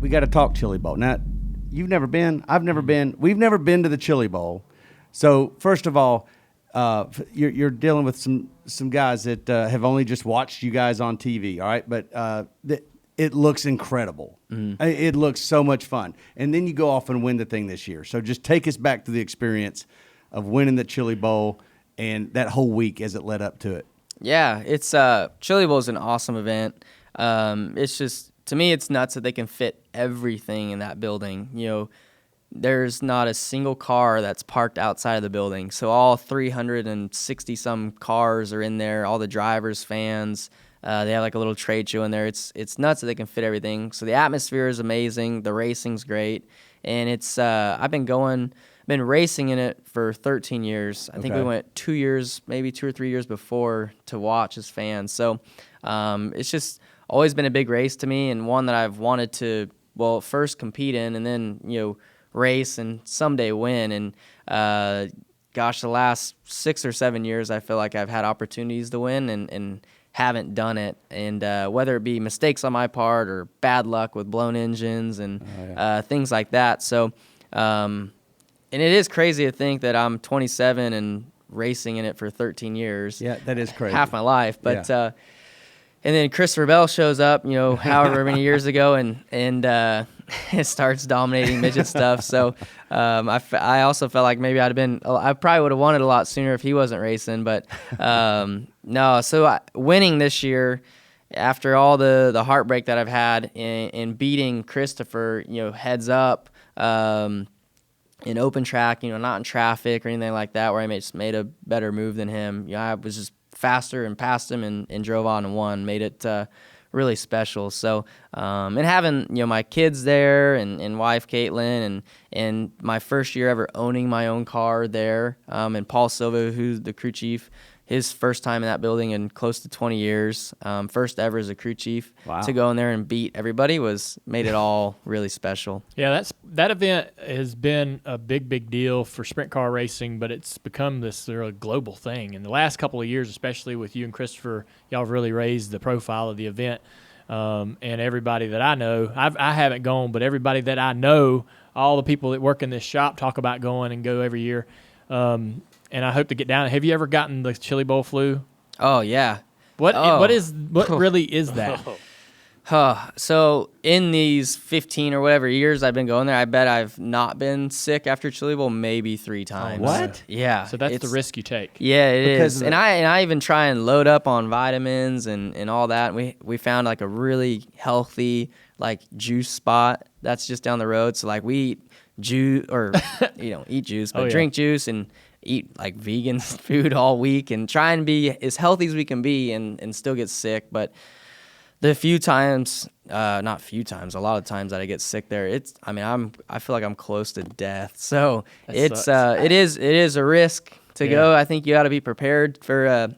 we got to talk Chili Bowl. Now, you've never been. I've never been. We've never been to the Chili Bowl. So first of all, you're dealing with some guys that have only just watched you guys on TV. All right, but it looks incredible. It looks so much fun. And then you go off and win the thing this year. So just take us back to the experience of winning the Chili Bowl and that whole week as it led up to it. Yeah, it's Chili Bowl is an awesome event. It's just, to me, it's nuts that they can fit everything in that building. You know, there's not a single car that's parked outside of the building. So all 360 some cars are in there. All the drivers, fans. They have like a little trade show in there. It's nuts that they can fit everything. So the atmosphere is amazing. The racing's great, and it's I've been racing in it for 13 years. I think we went 2 years, maybe 2 or 3 years before to watch as fans. So it's just always been a big race to me, and one that I've wanted to, well, first compete in and then, you know, race and someday win. And gosh, the last 6 or 7 years, I feel like I've had opportunities to win and haven't done it. And whether it be mistakes on my part or bad luck with blown engines and things like that. So, and it is crazy to think that I'm 27 and racing in it for 13 years. Yeah, that is crazy. Half my life. But and then Christopher Bell shows up, you know, however many years ago, and it starts dominating midget stuff. So I also felt like maybe I probably would have won it a lot sooner if he wasn't racing. But no, so winning this year, after all the heartbreak that I've had in beating Christopher, you know, heads up, in open track, you know, not in traffic or anything like that, where I just made a better move than him. You know, I was just faster and passed him and drove on and won, made it really special. So, and having, you know, my kids there and wife Caitlin and my first year ever owning my own car there, and Paul Silva, who's the crew chief, his first time in that building in close to 20 years, first ever as a crew chief. Wow. To go in there and beat everybody made it all really special. Yeah, that event has been a big deal for sprint car racing, but it's become this global thing. In the last couple of years, especially with you and Christopher, y'all have really raised the profile of the event. And everybody that I know, I haven't gone, but everybody that I know, all the people that work in this shop talk about going and go every year. And I hope to get down. Have you ever gotten the Chili Bowl flu? Oh yeah. What really is that? So in these 15 or whatever years I've been going there, I bet I've not been sick after Chili Bowl maybe 3 times. What? Yeah. So that's the risk you take. Yeah, it Because is. of And I even try and load up on vitamins and all that. We found like a really healthy like juice spot that's just down the road. So like we eat juice, or you don't eat juice, but drink juice and eat like vegan food all week and try and be as healthy as we can be and still get sick. But the a lot of times that I get sick there, I feel like I'm close to death. So it is a risk to go. I think you got to be prepared for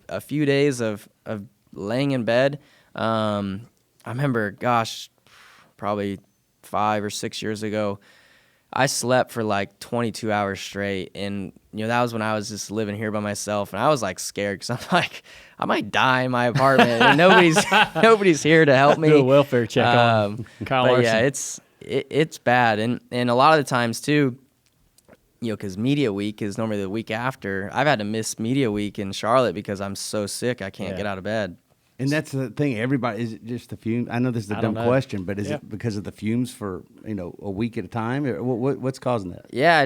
a few days of laying in bed. I remember, gosh, probably 5 or 6 years ago, I slept for like 22 hours straight, and you know that was when I was just living here by myself, and I was like scared because I'm like, I might die in my apartment, and nobody's here to help me. Do a welfare check on Kyle Larson. Yeah, it's bad, and a lot of the times too, you know, because media week is normally the week after. I've had to miss media week in Charlotte because I'm so sick I can't get out of bed. And that's the thing. Everybody, is it just the fumes? I know this is a dumb question, but is it because of the fumes for, you know, a week at a time? Or what's causing that? Yeah,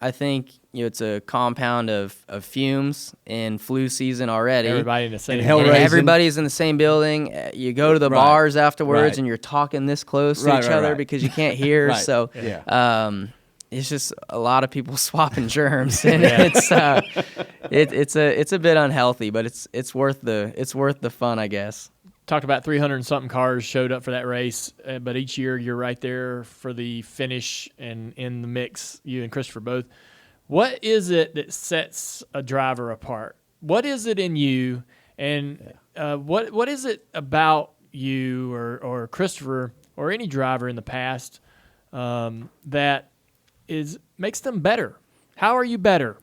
I think you know it's a compound of fumes and flu season already. Everybody in the same. And everybody's in the same building. You go to the bars afterwards, and you're talking this close to each other because you can't hear. So, it's just a lot of people swapping germs, and it's a bit unhealthy, but it's worth the fun, I guess. Talked about 300 and something cars showed up for that race, but each year you're right there for the finish and in the mix, you and Christopher both. What is it that sets a driver apart? What is it in you, and what is it about you or Christopher or any driver in the past that makes them better? How are you better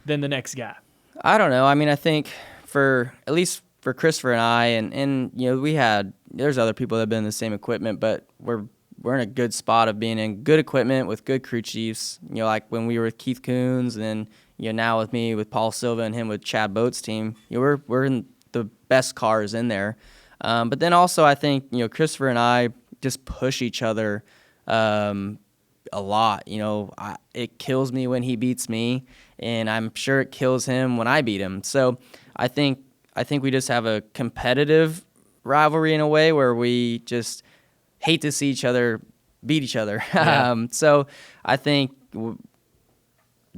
than the next guy? I don't know. I mean, I think at least for Christopher and I, and you know, there's other people that have been in the same equipment, but we're we're in a good spot of being in good equipment with good crew chiefs. You know, like when we were with Keith Coons, and then now with me with Paul Silva and him with Chad Boat's team. We're in the best cars in there. But then also I think Christopher and I just push each other a lot. It kills me when he beats me, and I'm sure it kills him when I beat him. So I think we just have a competitive rivalry in a way where we just hate to see each other beat each other. Yeah. So I think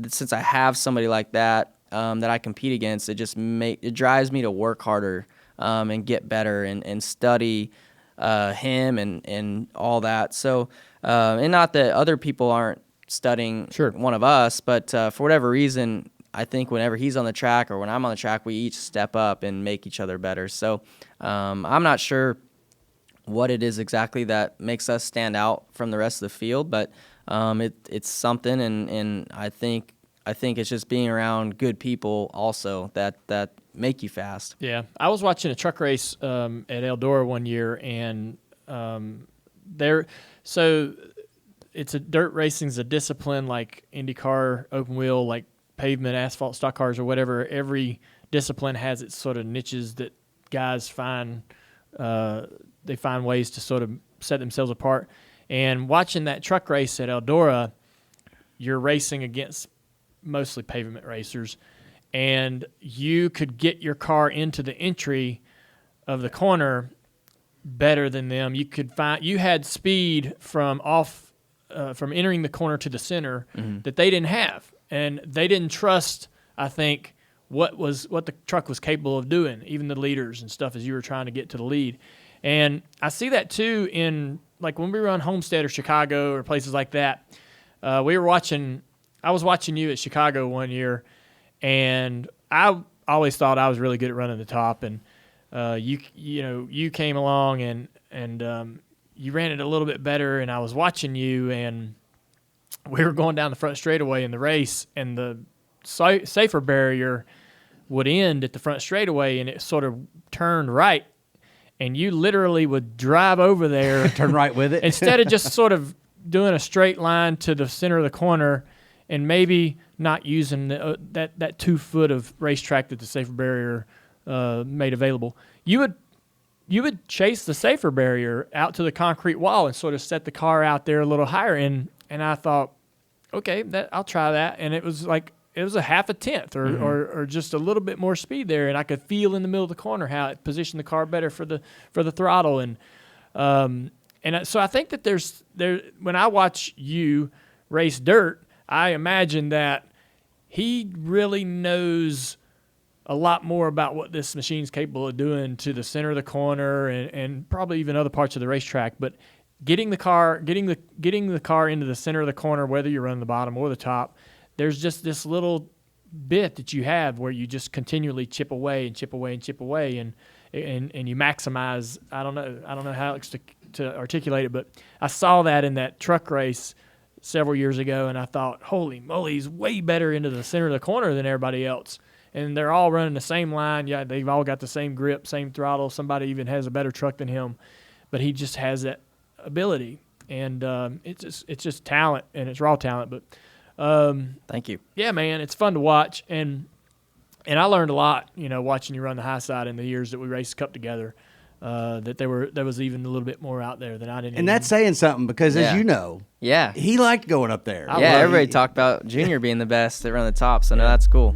since I have somebody like that that I compete against, it drives me to work harder and get better and study him and all that. So and not that other people aren't studying one of us, but for whatever reason, I think whenever he's on the track or when I'm on the track, we each step up and make each other better. So I'm not sure what it is exactly that makes us stand out from the rest of the field, but it's something, and I think it's just being around good people also that make you fast. Yeah, I was watching a truck race at Eldora one year, and so it's dirt racing's a discipline like IndyCar, open wheel, like pavement, asphalt, stock cars, or whatever. Every discipline has its sort of niches that guys find. They find ways to sort of set themselves apart. And watching that truck race at Eldora, you're racing against mostly pavement racers, and you could get your car into the entry of the corner better than them. You had speed from entering the corner to the center that they didn't have, and they didn't trust, I think, what the truck was capable of doing, even the leaders and stuff as you were trying to get to the lead. And I see that too in, like, when we run Homestead or Chicago or places like that. I was watching you at Chicago one year, and I always thought I was really good at running the top, and you came along and you ran it a little bit better, and I was watching you, and we were going down the front straightaway in the race, and the safer barrier would end at the front straightaway, and it sort of turned right, and you literally would drive over there. Turn right with it. Instead of just sort of doing a straight line to the center of the corner and maybe not using that 2 foot of racetrack that the safer barrier made available. You would chase the safer barrier out to the concrete wall and sort of set the car out there a little higher. And I thought, okay, I'll try that. And it was like, it was a half a tenth or just a little bit more speed there. And I could feel in the middle of the corner how it positioned the car better for the throttle. And so I think that when I watch you race dirt, I imagine that he really knows a lot more about what this machine's capable of doing to the center of the corner and probably even other parts of the racetrack. But getting the car into the center of the corner, whether you're running the bottom or the top, there's just this little bit that you have where you just continually chip away and chip away and chip away, and you maximize. I don't know how to articulate it, but I saw that in that truck race several years ago, and I thought, holy moly, he's way better into the center of the corner than everybody else. And they're all running the same line. Yeah, they've all got the same grip, same throttle. Somebody even has a better truck than him, but he just has that ability. And it's just talent, and it's raw talent. But thank you. Yeah, man, it's fun to watch, and I learned a lot, watching you run the high side in the years that we raced Cup together. That there was even a little bit more out there than I didn't. And that's saying something because, as you know, yeah, he liked going up there. Everybody talked about Junior being the best that run the top, so no, that's cool.